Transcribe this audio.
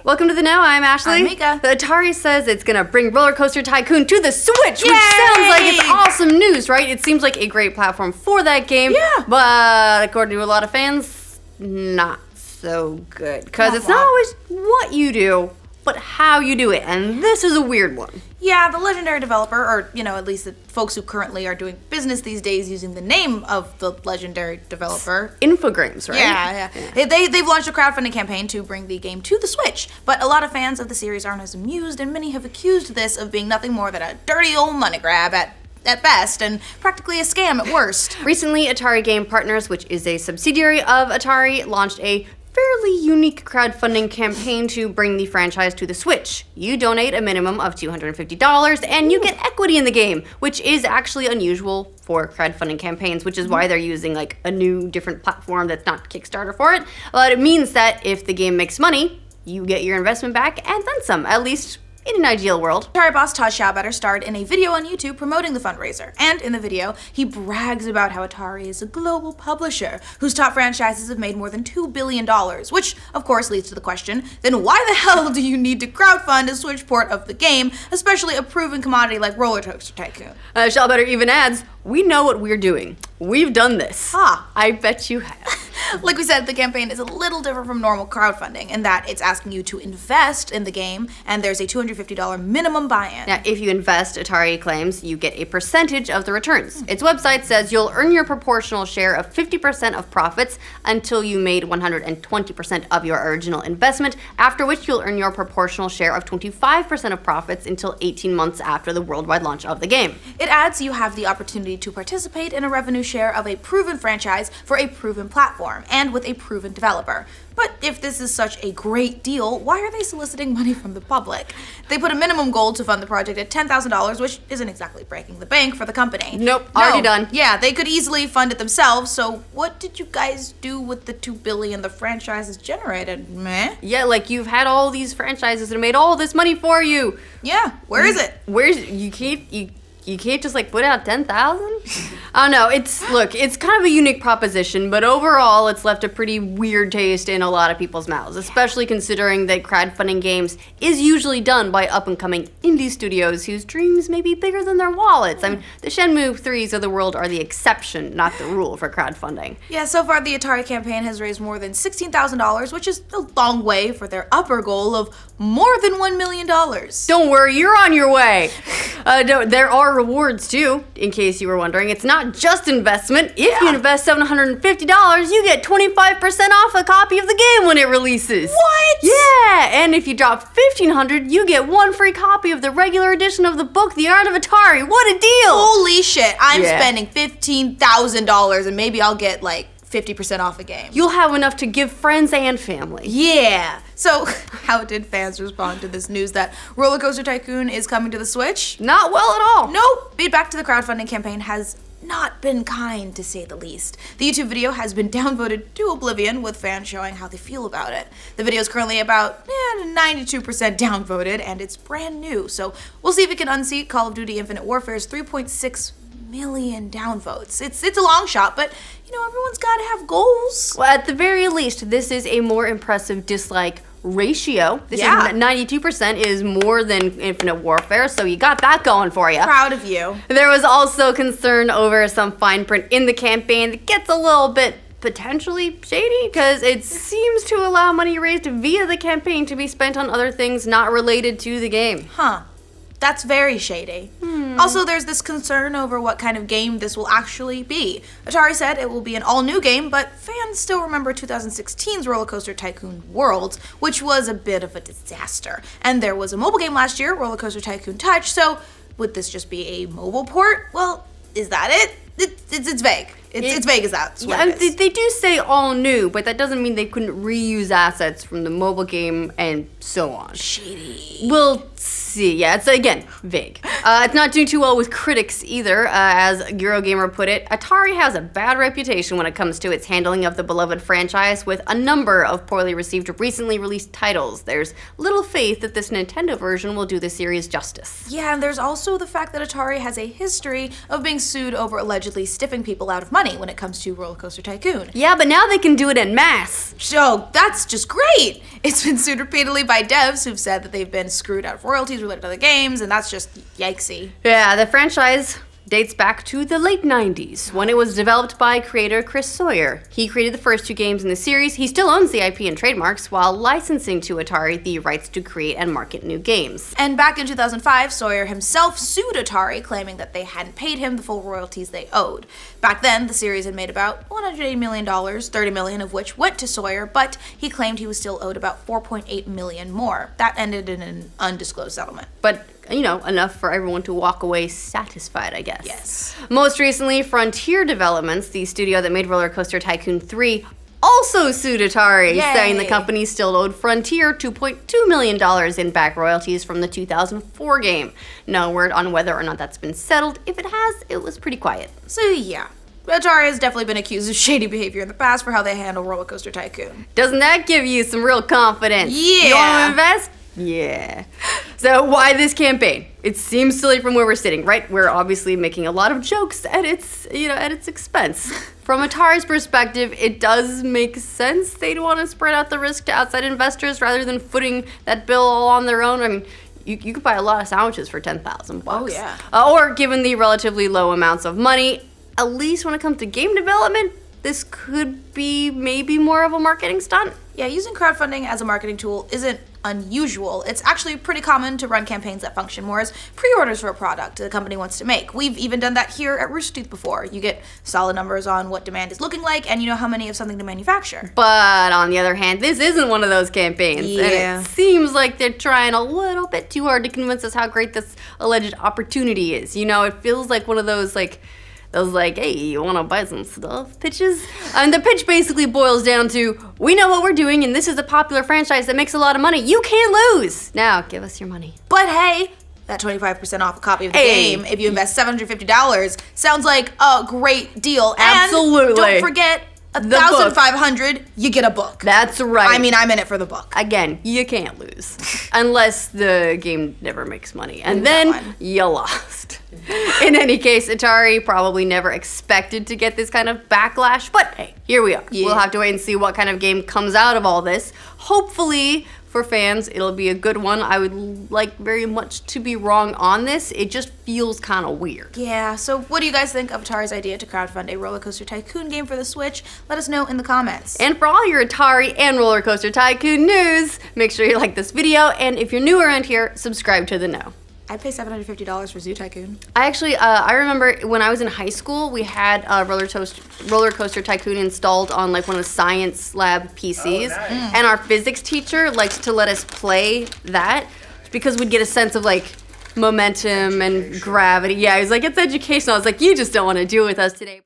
Welcome to the Now. I'm Ashley. I'm Mica. The Atari says it's going to bring Roller Coaster Tycoon to the Switch, which sounds like it's awesome news, right? It seems like a great platform for that game. Yeah. But according to a lot of fans, not so good. Because it's not always what you do, but how you do it. And this is a weird one. Yeah, the legendary developer, or, at least the folks who currently are doing business these days using the name of the legendary developer. Infogrames, right? Yeah. They've launched a crowdfunding campaign to bring the game to the Switch, but a lot of fans of the series aren't as amused, and many have accused this of being nothing more than a dirty old money grab at best, and practically a scam at worst. Recently, Atari Game Partners, which is a subsidiary of Atari, launched a fairly unique crowdfunding campaign to bring the franchise to the Switch. You donate a minimum of $250 and you get equity in the game, which is actually unusual for crowdfunding campaigns, which is why they're using a new different platform that's not Kickstarter for it. But it means that if the game makes money, you get your investment back and then some, at least in an ideal world. Atari boss Todd Schaubetter starred in a video on YouTube promoting the fundraiser, and in the video, he brags about how Atari is a global publisher whose top franchises have made more than $2 billion, which, of course, leads to the question, then why the hell do you need to crowdfund a Switch port of the game, especially a proven commodity like Roller Coaster Tycoon? Schaubetter even adds, "We know what we're doing. We've done this." I bet you have. Like we said, the campaign is a little different from normal crowdfunding in that it's asking you to invest in the game, and there's a $250 minimum buy-in. Now, if you invest, Atari claims, you get a percentage of the returns. Its website says you'll earn your proportional share of 50% of profits until you made 120% of your original investment, after which you'll earn your proportional share of 25% of profits until 18 months after the worldwide launch of the game. It adds you have the opportunity to participate in a revenue share of a proven franchise for a proven platform, and with a proven developer. But if this is such a great deal, why are they soliciting money from the public? They put a minimum goal to fund the project at $10,000, which isn't exactly breaking the bank for the company. Nope, already done. Yeah, they could easily fund it themselves, so what did you guys do with the $2 billion the franchise has generated? Meh? Yeah, you've had all these franchises that made all this money for you. Yeah, where is it? You can't just put out 10,000? I don't know. It's kind of a unique proposition, but overall it's left a pretty weird taste in a lot of people's mouths, especially considering that crowdfunding games is usually done by up-and-coming indie studios whose dreams may be bigger than their wallets. I mean, the Shenmue 3s of the world are the exception, not the rule for crowdfunding. Yeah, so far the Atari campaign has raised more than $16,000, which is a long way for their upper goal of more than $1 million. Don't worry, you're on your way. There are rewards too, in case you were wondering. It's not just investment. If you invest $750, you get 25% off a copy of the game when it releases. What? Yeah, and if you drop $1,500, you get one free copy of the regular edition of the book, The Art of Atari. What a deal! Holy shit, I'm spending $15,000 and maybe I'll get 50% off a game. You'll have enough to give friends and family. Yeah. So, how did fans respond to this news that Roller Coaster Tycoon is coming to the Switch? Not well at all. Nope. Feedback to the crowdfunding campaign has not been kind, to say the least. The YouTube video has been downvoted to oblivion, with fans showing how they feel about it. The video is currently about 92% downvoted, and it's brand new, so we'll see if it can unseat Call of Duty Infinite Warfare's 3.6 million downvotes. It's a long shot, but everyone's got to have goals. Well, at the very least, this is a more impressive dislike ratio. This is 92% is more than Infinite Warfare, so you got that going for you. Proud of you. There was also concern over some fine print in the campaign that gets a little bit potentially shady, because it seems to allow money raised via the campaign to be spent on other things not related to the game. Huh. That's very shady. Also, there's this concern over what kind of game this will actually be. Atari said it will be an all-new game, but fans still remember 2016's Roller Coaster Tycoon Worlds, which was a bit of a disaster. And there was a mobile game last year, Roller Coaster Tycoon Touch, so would this just be a mobile port? Well, is that it? It's vague. It's vague as that. They do say all new, but that doesn't mean they couldn't reuse assets from the mobile game and so on. Shady. We'll see. Yeah, it's, again, vague. It's not doing too well with critics either. As Eurogamer put it, Atari has a bad reputation when it comes to its handling of the beloved franchise, with a number of poorly received recently released titles. There's little faith that this Nintendo version will do the series justice. Yeah, and there's also the fact that Atari has a history of being sued over allegedly stiffing people out of money money when it comes to Roller Coaster Tycoon. Yeah, but now they can do it en masse. So that's just great. It's been sued repeatedly by devs who've said that they've been screwed out of royalties related to the games, and that's just yikesy. Yeah, the franchise dates back to the late 90s when it was developed by creator Chris Sawyer. He created the first 2 games in the series. He still owns the IP and trademarks while licensing to Atari the rights to create and market new games. And back in 2005, Sawyer himself sued Atari, claiming that they hadn't paid him the full royalties they owed. Back then, the series had made about $180 million, $30 million of which went to Sawyer, but he claimed he was still owed about $4.8 million more. That ended in an undisclosed settlement. But, enough for everyone to walk away satisfied, I guess. Yes. Most recently, Frontier Developments, the studio that made Roller Coaster Tycoon 3, also sued Atari, Yay. saying the company still owed Frontier $2.2 million in back royalties from the 2004 game. No word on whether or not that's been settled. If it has, it was pretty quiet. So yeah, Atari has definitely been accused of shady behavior in the past for how they handle Roller Coaster Tycoon. Doesn't that give you some real confidence? Yeah. You want to invest? Yeah. So why this campaign? It seems silly from where we're sitting, right? We're obviously making a lot of jokes at its expense. From Atari's perspective, it does make sense. They'd want to spread out the risk to outside investors rather than footing that bill all on their own. I mean, you could buy a lot of sandwiches for $10,000. Oh, yeah. Or given the relatively low amounts of money, at least when it comes to game development, this could be maybe more of a marketing stunt. Yeah, using crowdfunding as a marketing tool isn't unusual. It's actually pretty common to run campaigns that function more as pre-orders for a product the company wants to make. We've even done that here at Rooster Teeth before. You get solid numbers on what demand is looking like, and you know how many of something to manufacture. But on the other hand, this isn't one of those campaigns. Yeah. And it seems like they're trying a little bit too hard to convince us how great this alleged opportunity is. It feels like one of those, hey, you want to buy some stuff pitches? And the pitch basically boils down to, we know what we're doing, and this is a popular franchise that makes a lot of money. You can't lose. Now, give us your money. But hey, that 25% off a copy of the Hey. game if you invest $750 sounds like a great deal. Absolutely. And don't forget, $1,500, you get a book. That's right. I mean, I'm in it for the book. Again, you can't lose. Unless the game never makes money. And then you lost. In any case, Atari probably never expected to get this kind of backlash. But hey, here we are. Yeah. We'll have to wait and see what kind of game comes out of all this. Hopefully, for fans, it'll be a good one. I would like very much to be wrong on this. It just feels kind of weird. Yeah, so what do you guys think of Atari's idea to crowdfund a Roller Coaster Tycoon game for the Switch? Let us know in the comments. And for all your Atari and Roller Coaster Tycoon news, make sure you like this video. And if you're new around here, subscribe to The Know. I'd pay $750 for Zoo Tycoon. I remember when I was in high school, we had Roller Coaster Tycoon installed on one of the science lab PCs. Oh, nice. And our physics teacher liked to let us play that because we'd get a sense of momentum and gravity. Yeah, he was like, it's educational. I was like, you just don't want to do it with us today.